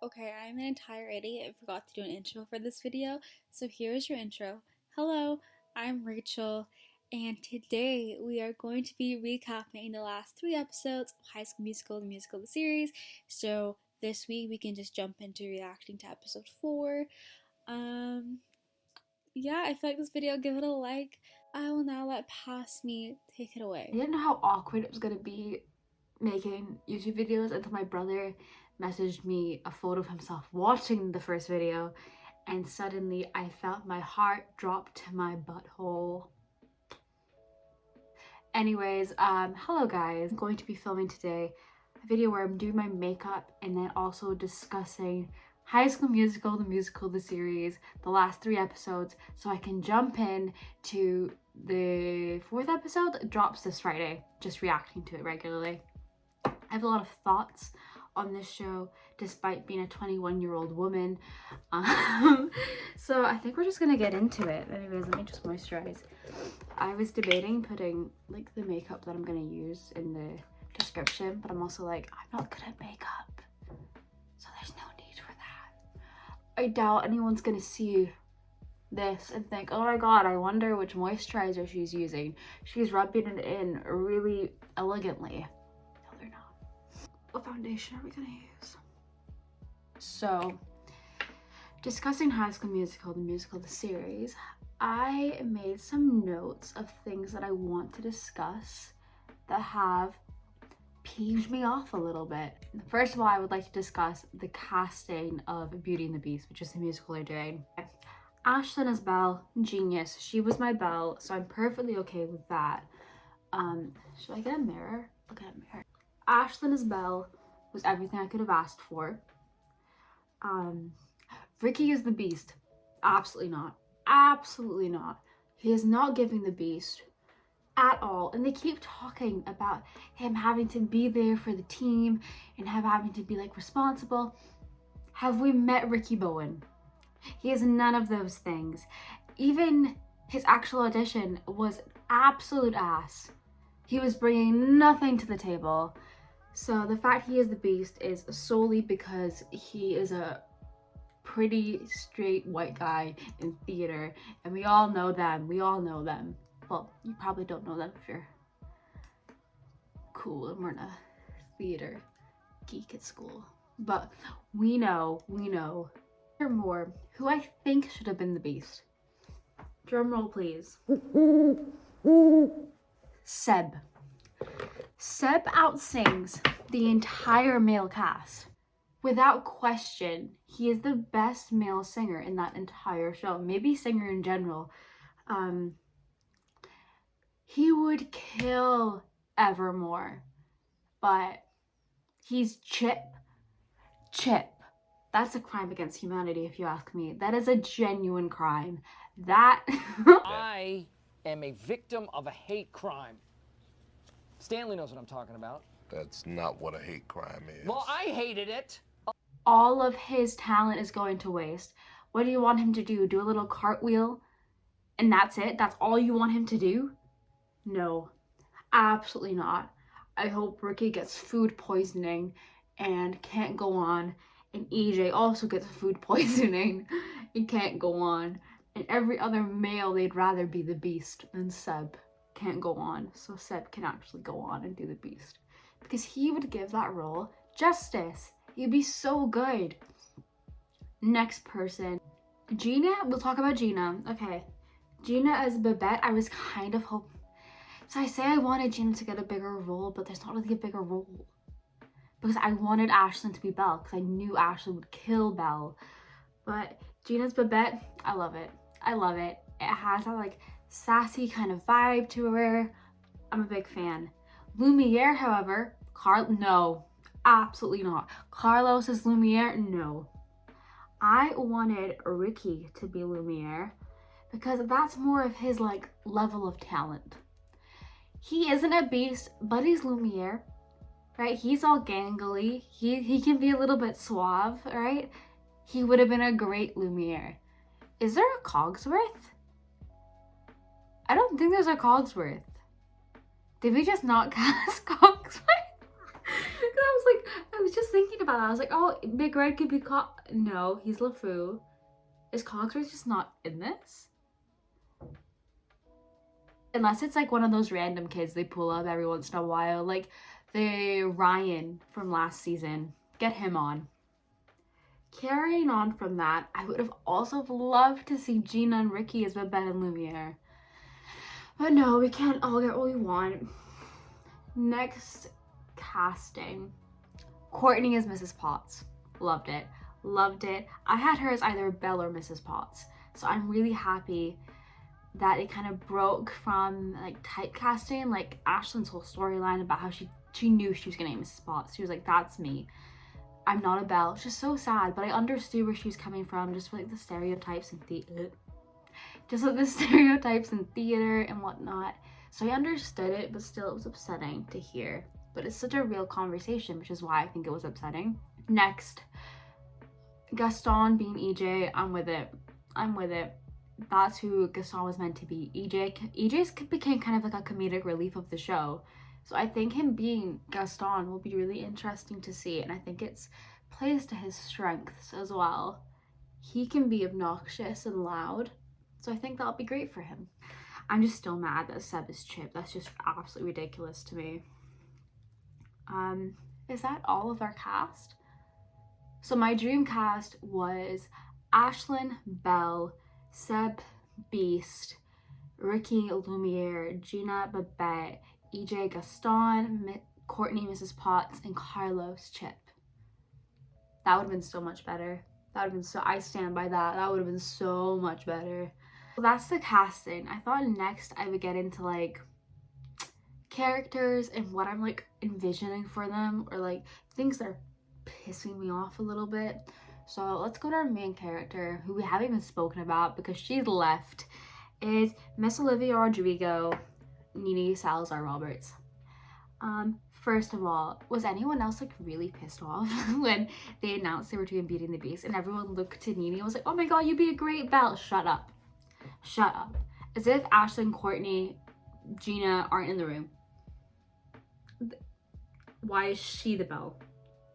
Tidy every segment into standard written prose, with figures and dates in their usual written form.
Okay, I'm an entire idiot and forgot to do an intro for this video, so here's your intro. Hello, I'm Rachel, and today we are going to be recapping the last 3 episodes of High School Musical, the musical, the series. So this week we can just jump into reacting to episode 4. Yeah, I feel like this video, give it a like. I will now let Me take it away. I didn't know how awkward it was gonna be making YouTube videos until my brother messaged me a photo of himself watching the first video, and suddenly I felt my heart drop to my butthole. Anyways, hello guys. I'm going to be filming today a video where I'm doing my makeup and then also discussing High School Musical, the musical, the series, the last 3 episodes, so I can jump in to the 4th episode. It drops this Friday, just reacting to it regularly. I have a lot of thoughts on this show despite being a 21-year-old woman. So I think we're just gonna get into it. Anyways, let me just moisturize. I was debating putting like the makeup that I'm gonna use in the description, but I'm also like, I'm not good at makeup, so there's no need for that. I doubt anyone's gonna see this and think, oh my god, I wonder which moisturizer she's using. She's rubbing it in really elegantly. No, they're not. What foundation are we gonna use? So, discussing High School Musical, the musical, the series, I made some notes of things that I want to discuss that have peeved me off a little bit. First of all, I would like to discuss the casting of Beauty and the Beast, which is the musical they're doing. Ashlyn as Belle, genius. She was my Belle, so I'm perfectly okay with that. Should I get a mirror? I'll get a mirror. Ashlyn as Belle was everything I could have asked for. Ricky is the Beast. Absolutely not. Absolutely not. He is not giving the Beast at all. And they keep talking about him having to be there for the team and having to be like responsible. Have we met Ricky Bowen? He is none of those things. Even his actual audition was absolute ass. He was bringing nothing to the table. So the fact he is the Beast is solely because he is a pretty straight white guy in theater, and we all know them. Well, you probably don't know them if you're cool and we're in a theater geek at school, but we know. More, who I think should have been the Beast. Drum roll, please. Seb. Seb outsings the entire male cast. Without question, he is the best male singer in that entire show. Maybe singer in general. He would kill Evermore, but he's Chip. That's a crime against humanity, if you ask me. That is a genuine crime. That... I am a victim of a hate crime. Stanley knows what I'm talking about. That's not what a hate crime is. Well, I hated it. All of his talent is going to waste. What do you want him to do? Do a little cartwheel? And that's it? That's all you want him to do? No, absolutely not. I hope Ricky gets food poisoning and can't go on. And EJ also gets food poisoning and can't go on. And every other male, they'd rather be the Beast than Seb. Can't go on. So Seb can actually go on and do the Beast. Because he would give that role justice. He'd be so good. Next person. Gina. We'll talk about Gina. Okay. Gina as Babette. I was kind of hoping. So I say I wanted Gina to get a bigger role, but there's not really a bigger role. Because I wanted Ashlyn to be Belle, because I knew Ashlyn would kill Belle. But Gina's Babette, I love it. It has that like sassy kind of vibe to her. I'm a big fan. Lumiere, however, no, absolutely not. Carlos is Lumiere, no. I wanted Ricky to be Lumiere because that's more of his like level of talent. He isn't a Beast, but he's Lumiere. Right, he's all gangly. He can be a little bit suave, right? He would have been a great Lumiere. Is there a Cogsworth? I don't think there's a Cogsworth. Did we just not cast Cogsworth? I was just thinking about that. I was like, oh, Big Red could be No, he's LeFou. Is Cogsworth just not in this? Unless it's like one of those random kids they pull up every once in a while. Like the Ryan from last season. Get him on. Carrying on from that, I would have also loved to see Gina and Ricky as Babette and Lumiere. But no, we can't all get what we want. Next casting. Courtney as Mrs. Potts. Loved it. Loved it. I had her as either Belle or Mrs. Potts. So I'm really happy that it kind of broke from like typecasting, like Ashlyn's whole storyline about how she knew she was gonna name Mrs. Potts. She was like, that's me. I'm not a Belle. It's just so sad, but I understood where she was coming from, just like the stereotypes in theater. And whatnot. So I understood it, but still it was upsetting to hear. But it's such a real conversation, which is why I think it was upsetting. Next, Gaston being EJ, I'm with it. That's who Gaston was meant to be. EJ became kind of like a comedic relief of the show. So I think him being Gaston will be really interesting to see, and I think it's plays to his strengths as well. He can be obnoxious and loud, so I think that'll be great for him. I'm just still mad that Seb is Chip. That's just absolutely ridiculous to me. Is that all of our cast? So my dream cast was Ashlyn, Belle, Seb, Beast, Ricky, Lumiere, Gina, Babette, EJ, Gaston, Courtney, Mrs. Potts, and Carlos, Chip. That would have been so much better. I stand by that. That would have been so much better. Well, that's the casting. I thought next I would get into like characters and what I'm like envisioning for them, or like things that are pissing me off a little bit. So let's go to our main character, who we haven't even spoken about because she's left, is Miss Olivia Rodrigo, Nene Salazar Roberts. First of all, was anyone else like really pissed off when they announced they were doing Beauty and the Beast and everyone looked to Nene and was like, oh my god, you'd be a great Belle? Shut up. As if Ashlyn, Courtney, Gina aren't in the room. Why is she the Belle?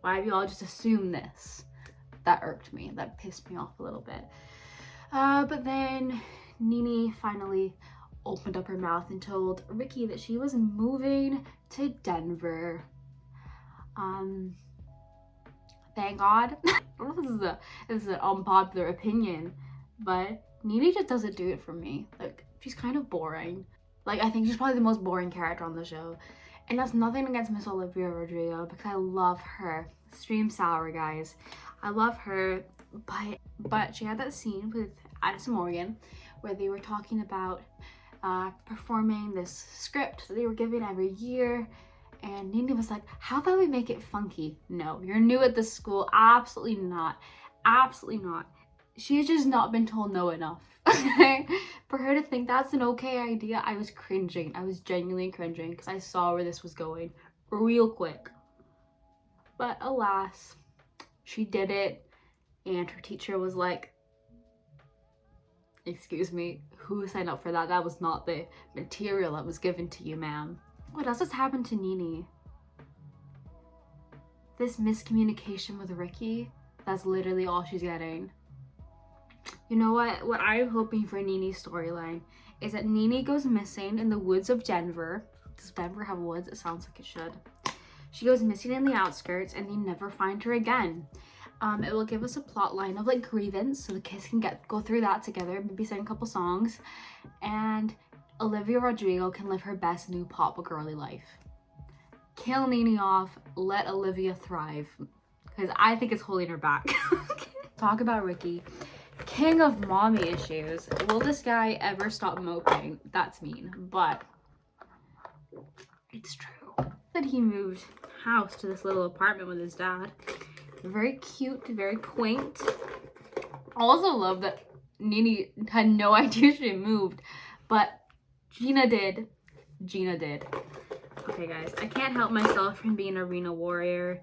Why have you all just assumed this? That irked me. That pissed me off a little bit. But then Nene finally opened up her mouth and told Ricky that she was moving to Denver. Thank God. This is an unpopular opinion, but Nene just doesn't do it for me. Like, she's kind of boring. Like, I think she's probably the most boring character on the show. And that's nothing against Miss Olivia Rodrigo, because I love her. Stream sour, guys. I love her, but she had that scene with Addison Morgan where they were talking about performing this script that they were given every year, and Nene was like, how about we make it funky? No, you're new at this school. Absolutely not. She has just not been told no enough. For her to think that's an okay idea, I was cringing. I was genuinely cringing because I saw where this was going real quick. But alas, she did it, and her teacher was like, excuse me, who signed up for that? That was not the material that was given to you, ma'am. What else has happened to Nene? This miscommunication with Ricky, that's literally all she's getting. You know what I'm hoping for Nene's storyline is that Nene goes missing in the woods of Denver. Does Denver have woods? It sounds like it should. She goes missing in the outskirts and they never find her again. It will give us a plot line of like grievance, so the kids can go through that together, maybe sing a couple songs, and Olivia Rodrigo can live her best new pop girly life. Kill Nene off, let Olivia thrive, because I think it's holding her back. Talk about Ricky. King of mommy issues. Will this guy ever stop moping? That's mean, but it's true. That he moved house to this little apartment with his dad. Very cute, very quaint. I also love that Nene had no idea she moved, but Gina did. Okay guys, I can't help myself from being a Rena warrior.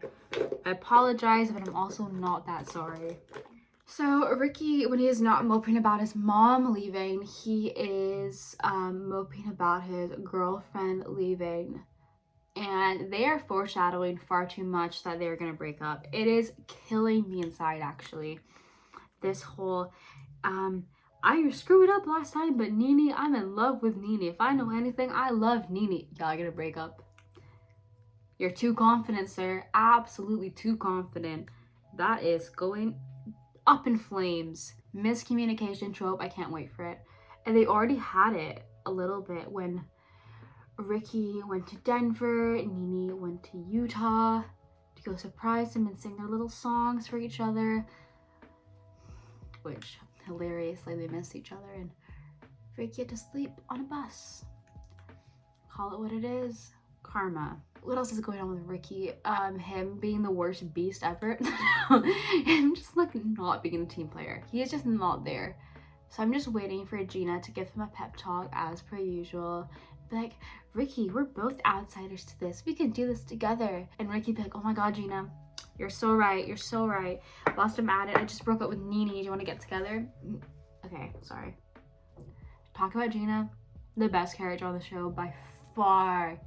I apologize, but I'm also not that sorry. So Ricky, when he is not moping about his mom leaving, he is moping about his girlfriend leaving. and they are foreshadowing far too much that they're gonna break up. It is killing me inside, actually. This whole I screwed up last time, but Nene, I'm in love with Nene. If I know anything, I love Nene. Y'all gonna break up. You're too confident, sir. Absolutely too confident. That is going up in flames. Miscommunication trope. I can't wait for it. And they already had it a little bit when Ricky went to Denver, Nene went to Utah to go surprise them and sing their little songs for each other. Which, hilariously, they missed each other and Ricky had to sleep on a bus. Call it what it is. Karma. What else is going on with Ricky? Him being the worst beast ever. Him just like not being a team player. He is just not there. So I'm just waiting for Gina to give him a pep talk as per usual. Be like, Ricky, we're both outsiders to this. We can do this together. And Ricky be like, oh my god, Gina, you're so right. You're so right. Whilst I'm at it, I just broke up with Nene. Do you want to get together? Okay, sorry. Talk about Gina. The best character on the show by far.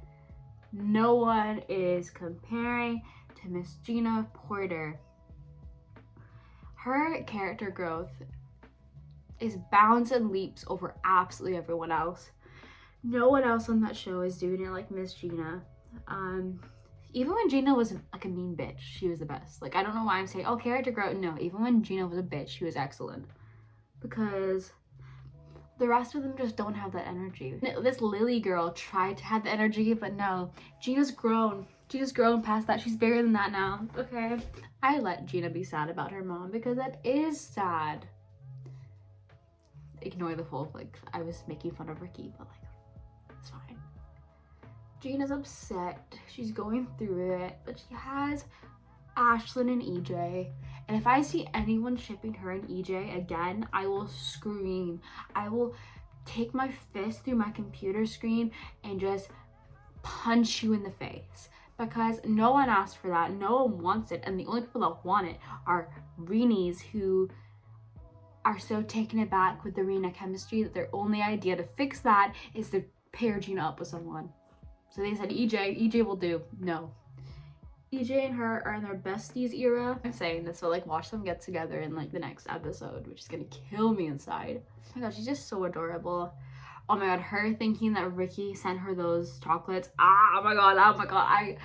No one is comparing to Miss Gina Porter. Her character growth is bounds and leaps over absolutely everyone else. No one else on that show is doing it like Miss Gina. Even when Gina was like a mean bitch, she was the best. Like, I don't know why I'm saying, oh, character growth. No, even when Gina was a bitch, she was excellent. Because the rest of them just don't have that energy. This Lily girl tried to have the energy, but no. Gina's grown. Gina's grown past that. She's bigger than that now. Okay. I let Gina be sad about her mom because that is sad. Ignore the whole, like, I was making fun of Ricky, but like, it's fine. Gina's upset. She's going through it, but she has Ashlyn and EJ. And if I see anyone shipping her and EJ again, I will scream. I will take my fist through my computer screen and just punch you in the face. Because no one asked for that. No one wants it. And the only people that want it are Reenies, who are so taken aback with the Reena chemistry that their only idea to fix that is to pair Gina up with someone. So they said, EJ will do. No. EJ and her are in their besties era. I'm saying this, but like watch them get together in like the next episode, which is gonna kill me inside. Oh my god, she's just so adorable. Oh my god, her thinking that Ricky sent her those chocolates. Oh my god.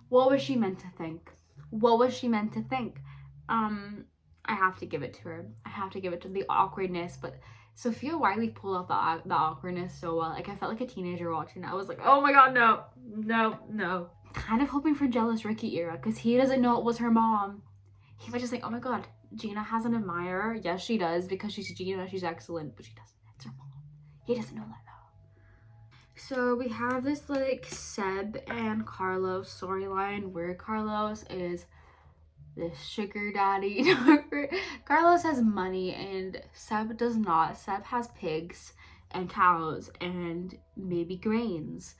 What was she meant to think? What was she meant to think? I have to give it to her. I have to give it to the awkwardness, but Sophia Wiley pulled off the awkwardness so well. Like, I felt like a teenager watching it. I was like, oh my god, no. Kind of hoping for jealous Ricky era, because he doesn't know it was her mom. He was just like, oh my god, Gina has an admirer. Yes, she does, because she's Gina, she's excellent, but she doesn't. It's her mom. He doesn't know that though. So we have this like Seb and Carlos storyline where Carlos is this sugar daddy. Carlos has money and Seb does not. Seb has pigs and cows and maybe grains.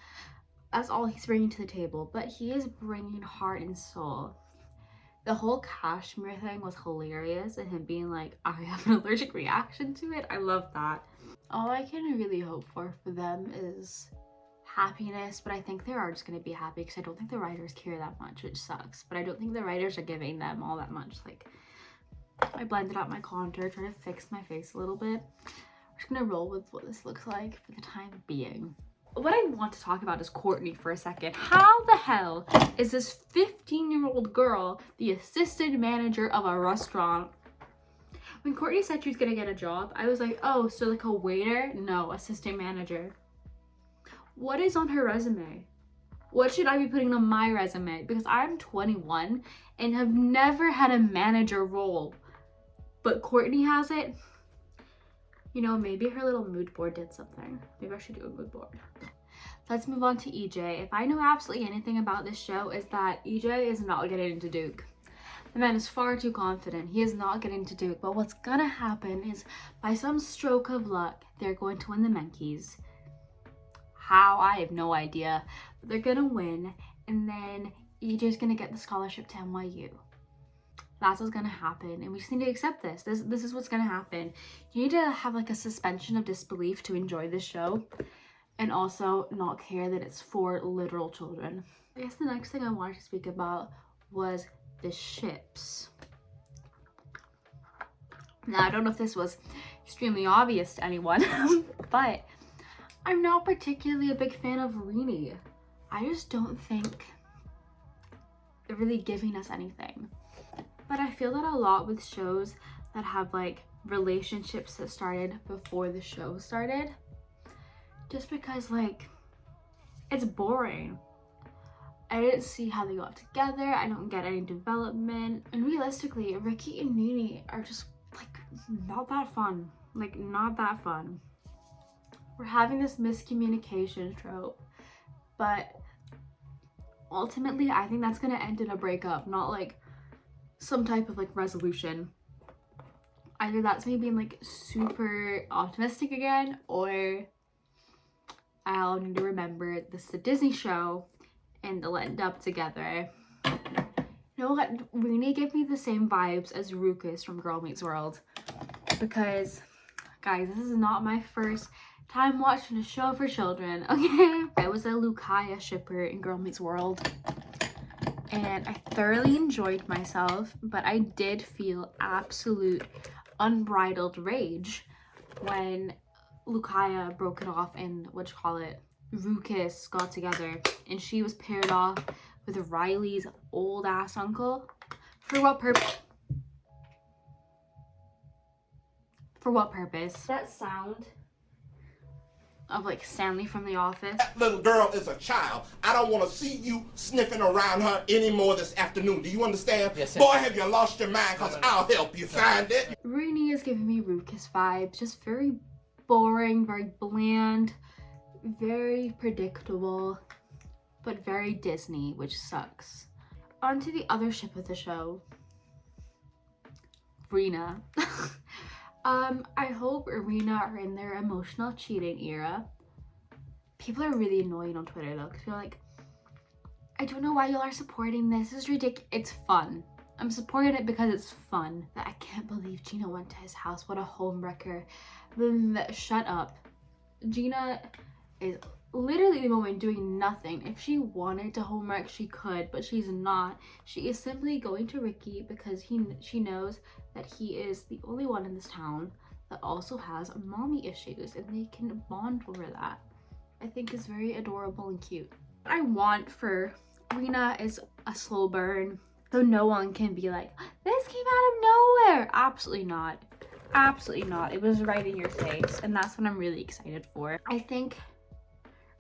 That's all he's bringing to the table, but he is bringing heart and soul. The whole cashmere thing was hilarious, and him being like, I have an allergic reaction to it. I love that. All I can really hope for them is happiness, but I think they are just going to be happy because I don't think the writers care that much, which sucks. But I don't think the writers are giving them all that much. Like, I blended out my contour, trying to fix my face a little bit. We're just going to roll with what this looks like for the time being. What I want to talk about is Courtney for a second. How the hell is this 15-year-old girl the assistant manager of a restaurant? When Courtney said she was going to get a job, I was like, oh, so like a waiter? No, assistant manager. What is on her resume? What should I be putting on my resume? Because I'm 21 and have never had a manager role. But Courtney has it. You know, maybe her little mood board did something. Maybe I should do a mood board. Let's move on to EJ. If I know absolutely anything about this show, is that EJ is not getting into Duke. The man is far too confident. He is not getting to Duke. But what's gonna happen is, by some stroke of luck, they're going to win the Menkeys. How? I have no idea. But they're gonna win, and then EJ's gonna get the scholarship to NYU. That's what's gonna happen, and we just need to accept this. This is what's gonna happen. You need to have like a suspension of disbelief to enjoy this show. and also not care that it's for literal children. I guess the next thing I wanted to speak about was the ships. Now, I don't know if this was extremely obvious to anyone, but I'm not particularly a big fan of Rini. I just don't think they're really giving us anything. But I feel that a lot with shows that have like relationships that started before the show started, just because like it's boring. I didn't see how they got together. I don't get any development. And realistically, Ricky and Nini are just like not that fun. Like not that fun. We're having this miscommunication trope, but ultimately I think that's gonna end in a breakup, not like some type of like resolution. Either that's me being like super optimistic again, or I'll need to remember this is a Disney show and they'll end up together. You know what? Rini gave me the same vibes as Rukus from Girl Meets World. Because, guys, this is not my first time watching a show for children, okay? I was a Lucaya shipper in Girl Meets World. And I thoroughly enjoyed myself, but I did feel absolute unbridled rage when Lucaya broke it off and Rukus got together, and she was paired off with Riley's old ass uncle. For what purpose? For what purpose? That sound of like Stanley from The Office. That little girl is a child. I don't want to see you sniffing around her anymore this afternoon. Do you understand? Yes, sir. Boy, have you lost your mind? Because I'll help you find it. Rini is giving me Rukus vibes. Just very boring, very bland, very predictable, but very Disney, which sucks. On to the other ship of the show, Rena. I hope Rena are in their emotional cheating era. People are really annoying on Twitter though, because they're like, I don't know why y'all are supporting this. This is ridiculous. It's fun. I'm supporting it because it's fun. I can't believe Gina went to his house. What a homewrecker. Shut up. Gina is literally at the moment doing nothing. If she wanted to homewreck, she could, but she's not. She is simply going to Ricky because she knows that he is the only one in this town that also has mommy issues, and they can bond over that. I think is very adorable and cute. What I want for Rena is a slow burn, so no one can be like, this came out of nowhere. Absolutely not. Absolutely not. It was right in your face, and that's what I'm really excited for. I think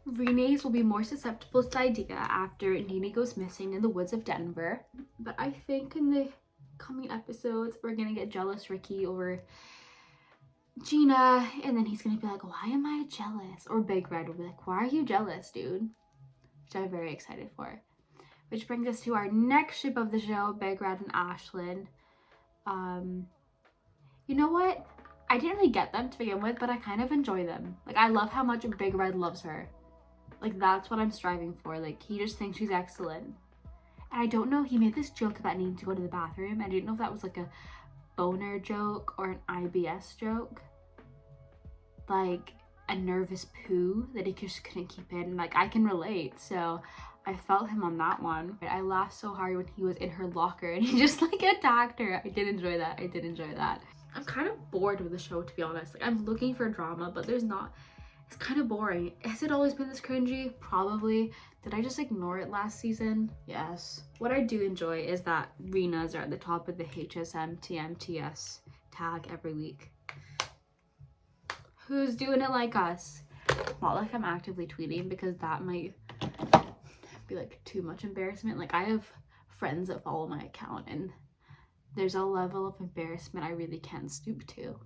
Renee's will be more susceptible to the idea after Nene goes missing in the woods of Denver. But I think in the coming episodes, we're gonna get jealous Ricky over Gina, and then he's gonna be like, why am I jealous? Or Big Red will be like, why are you jealous, dude? Which I'm very excited for. Which brings us to our next ship of the show, Big Red and Ashlyn. You know what? I didn't really get them to begin with, but I kind of enjoy them. Like, I love how much Big Red loves her. Like, that's what I'm striving for. Like, he just thinks she's excellent. And I don't know, he made this joke about needing to go to the bathroom. I didn't know if that was like a boner joke or an IBS joke. Like, a nervous poo that he just couldn't keep in. Like, I can relate, so I felt him on that one. I laughed so hard when he was in her locker and he just like attacked her. I did enjoy that. I did enjoy that. I'm kind of bored with the show, to be honest. Like, I'm looking for drama, but there's not. It's kind of boring. Has it always been this cringy? Probably. Did I just ignore it last season? Yes. What I do enjoy is that Renas are at the top of the HSM TMTS tag every week. Who's doing it like us? Not like I'm actively tweeting, because that might be like too much embarrassment. Like, I have friends that follow my account, and there's a level of embarrassment I really can't stoop to.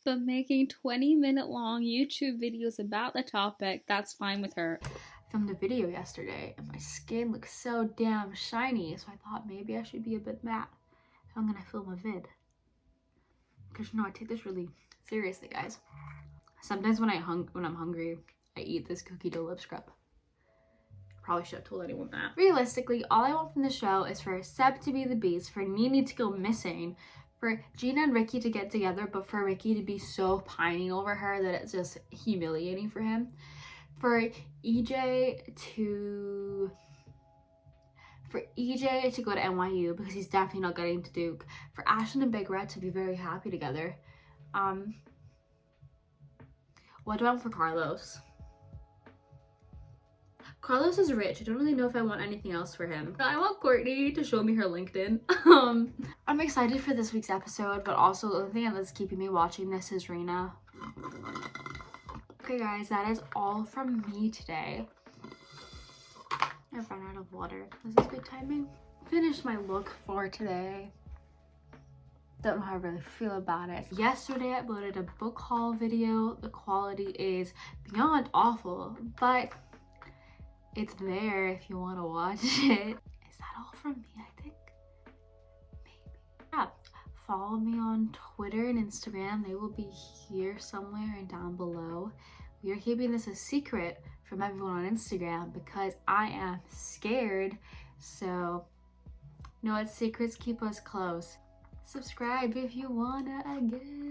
But making 20-minute long YouTube videos about the topic, that's fine with her. I filmed a video yesterday and my skin looks so damn shiny, so I thought maybe I should be a bit matte if I'm gonna film a vid. Because you know, I take this really seriously, guys. Sometimes when I'm hungry, I eat this cookie dough lip scrub. Probably should have told anyone that. Realistically, all I want from the show is for Seb to be the beast, for Nene to go missing, for Gina and Ricky to get together, but for Ricky to be so pining over her that it's just humiliating for him. For EJ to go to NYU because he's definitely not getting to Duke. For Ashton and Big Red to be very happy together. What do I want for Carlos? Carlos is rich. I don't really know if I want anything else for him. I want Courtney to show me her LinkedIn. I'm excited for this week's episode, but also the only thing that's keeping me watching this is Rena. Okay guys, that is all from me today. I've run out of water. This is good timing. Finished my look for today. Don't know how I really feel about it. Yesterday I uploaded a book haul video. The quality is beyond awful, but it's there if you want to watch it. Is that all from me? I think maybe. Yeah, follow me on Twitter and Instagram. They will be here somewhere and down below. We are keeping this a secret from everyone on Instagram because I am scared. So, you know what? Secrets keep us close. Subscribe if you wanna again.